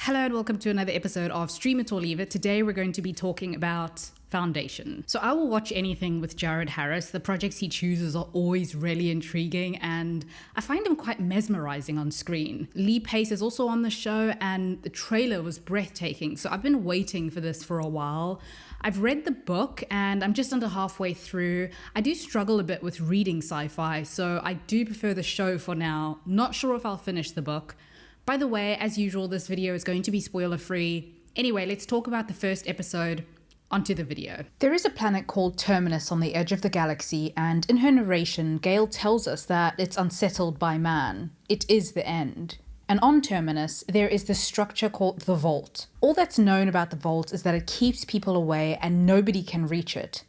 Hello and welcome to another episode of Stream It or Leave It. Today we're going to be talking about Foundation. So I will watch anything with Jared Harris. The projects he chooses are always really intriguing and I find him quite mesmerizing on screen. Lee Pace is also on the show and the trailer was breathtaking. So I've been waiting for this for a while. I've read the book and I'm just under halfway through. I do struggle a bit with reading sci-fi, so I do prefer the show for now. Not sure if I'll finish the book. By the way, as usual, this video is going to be spoiler free. Anyway, let's talk about the first episode. Onto the video. There is a planet called Terminus on the edge of the galaxy, and in her narration, Gail tells us that it's unsettled by man. It is the end. And on Terminus, there is this structure called the Vault. All that's known about the Vault is that it keeps people away and nobody can reach it.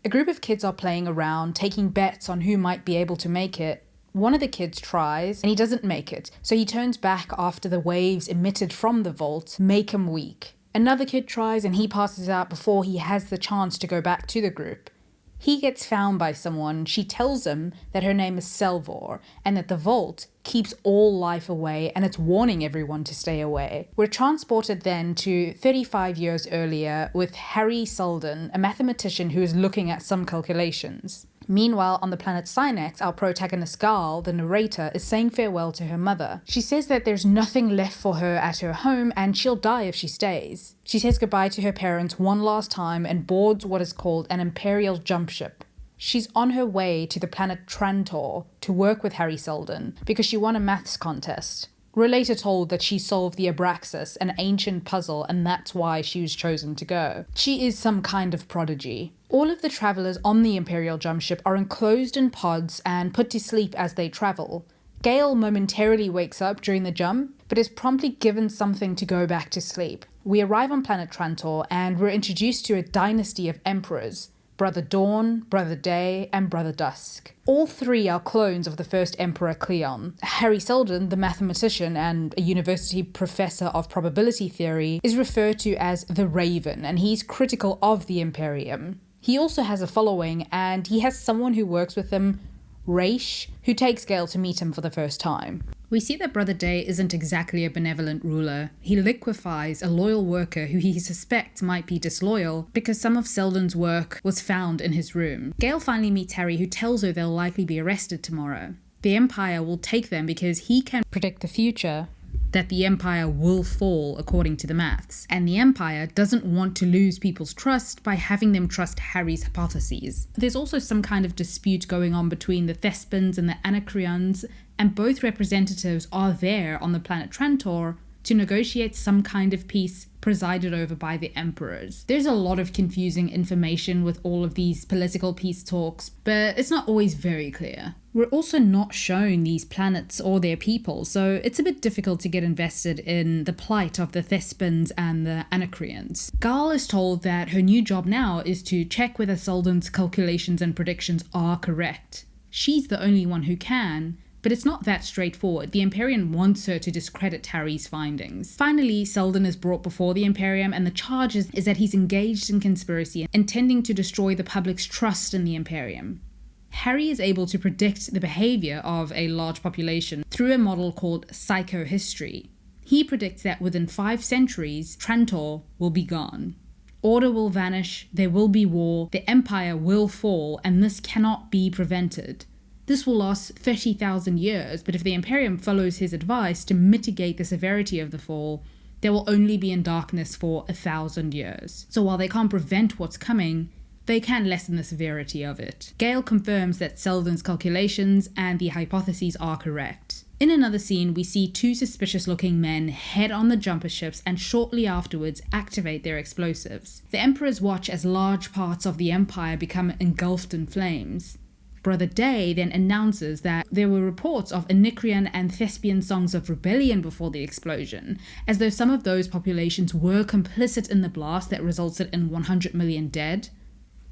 A group of kids are playing around, taking bets on who might be able to make it. One of the kids tries, and he doesn't make it, so he turns back after the waves emitted from the vault make him weak. Another kid tries, and he passes out before he has the chance to go back to the group. He gets found by someone. She tells him that her name is Seldon, and that the vault keeps all life away, and it's warning everyone to stay away. We're transported then to 35 years earlier with Harry Seldon, a mathematician who is looking at some calculations. Meanwhile, on the planet Synax, our protagonist Gail, the narrator, is saying farewell to her mother. She says that there's nothing left for her at her home and she'll die if she stays. She says goodbye to her parents one last time and boards what is called an Imperial jump ship. She's on her way to the planet Trantor to work with Harry Seldon because she won a maths contest. We're later told that she solved the Abraxas, an ancient puzzle, and that's why she was chosen to go. She is some kind of prodigy. All of the travelers on the Imperial jump ship are enclosed in pods and put to sleep as they travel. Gail momentarily wakes up during the jump, but is promptly given something to go back to sleep. We arrive on planet Trantor and we're introduced to a dynasty of emperors. Brother Dawn, Brother Day, and Brother Dusk. All three are clones of the first Emperor Cleon. Harry Seldon, the mathematician and a university professor of probability theory, is referred to as the Raven, and he's critical of the Imperium. He also has a following, and he has someone who works with him, Raish, who takes Gail to meet him for the first time. We see that Brother Day isn't exactly a benevolent ruler. He liquefies a loyal worker who he suspects might be disloyal because some of Seldon's work was found in his room. Gail finally meets Harry, who tells her they'll likely be arrested tomorrow. The Empire will take them because he can predict the future, that the Empire will fall according to the maths, and the Empire doesn't want to lose people's trust by having them trust Harry's hypotheses. There's also some kind of dispute going on between the Thespians and the Anacreons, and both representatives are there on the planet Trantor to negotiate some kind of peace presided over by the emperors. There's a lot of confusing information with all of these political peace talks, but it's not always very clear. We're also not shown these planets or their people, so it's a bit difficult to get invested in the plight of the Thespians and the Anacreons. Gail is told that her new job now is to check whether Seldon's calculations and predictions are correct. She's the only one who can, but it's not that straightforward. The Imperium wants her to discredit Harry's findings. Finally, Seldon is brought before the Imperium, and the charge is that he's engaged in conspiracy, intending to destroy the public's trust in the Imperium. Harry is able to predict the behavior of a large population through a model called psychohistory. He predicts that within 5 centuries, Trantor will be gone. Order will vanish, there will be war, the Empire will fall, and this cannot be prevented. This will last 30,000 years, but if the Imperium follows his advice to mitigate the severity of the fall, they will only be in darkness for 1,000 years. So while they can't prevent what's coming, they can lessen the severity of it. Gail confirms that Seldon's calculations and the hypotheses are correct. In another scene, we see 2 suspicious-looking men head on the jumper ships and shortly afterwards activate their explosives. The Emperors watch as large parts of the Empire become engulfed in flames. Brother Day then announces that there were reports of Anacreon and Thespian songs of rebellion before the explosion, as though some of those populations were complicit in the blast that resulted in 100 million dead,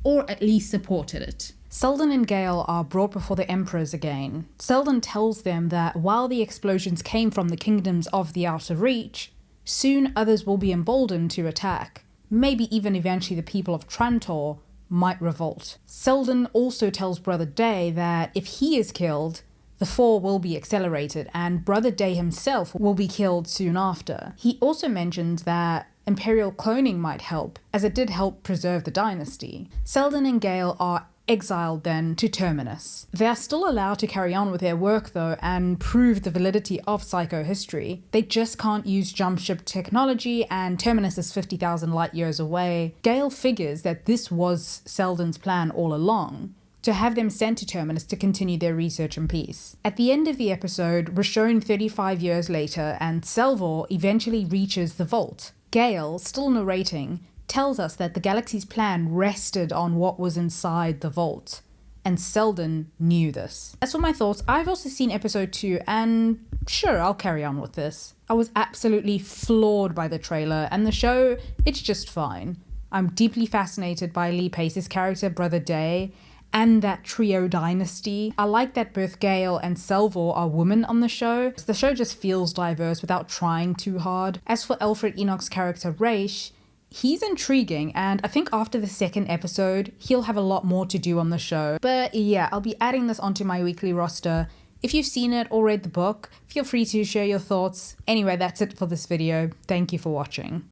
or at least supported it. Seldon and Gail are brought before the Emperors again. Seldon tells them that while the explosions came from the kingdoms of the Outer Reach, soon others will be emboldened to attack, maybe even eventually the people of Trantor might revolt. Seldon also tells Brother Day that if he is killed, the the fall will be accelerated and Brother Day himself will be killed soon after. He also mentions that Imperial cloning might help, as it did help preserve the dynasty. Seldon and Gail are exiled then to Terminus. They are still allowed to carry on with their work though and prove the validity of psychohistory. They just can't use jump ship technology and Terminus is 50,000 light years away. Gail figures that this was Seldon's plan all along, to have them sent to Terminus to continue their research in peace. At the end of the episode, we're shown 35 years later and Salvor eventually reaches the vault. Gail, still narrating, tells us that the galaxy's plan rested on what was inside the vault, and Seldon knew this. As for my thoughts, I've also seen episode 2 and sure, I'll carry on with this. I was absolutely floored by the trailer and the show, it's just fine. I'm deeply fascinated by Lee Pace's character, Brother Day, and that trio dynasty. I like that both Gail and Salvor are women on the show. The show just feels diverse without trying too hard. As for Alfred Enoch's character, Raish, he's intriguing and I think after the second episode, he'll have a lot more to do on the show. But yeah, I'll be adding this onto my weekly roster. If you've seen it or read the book, feel free to share your thoughts. Anyway, that's it for this video. Thank you for watching.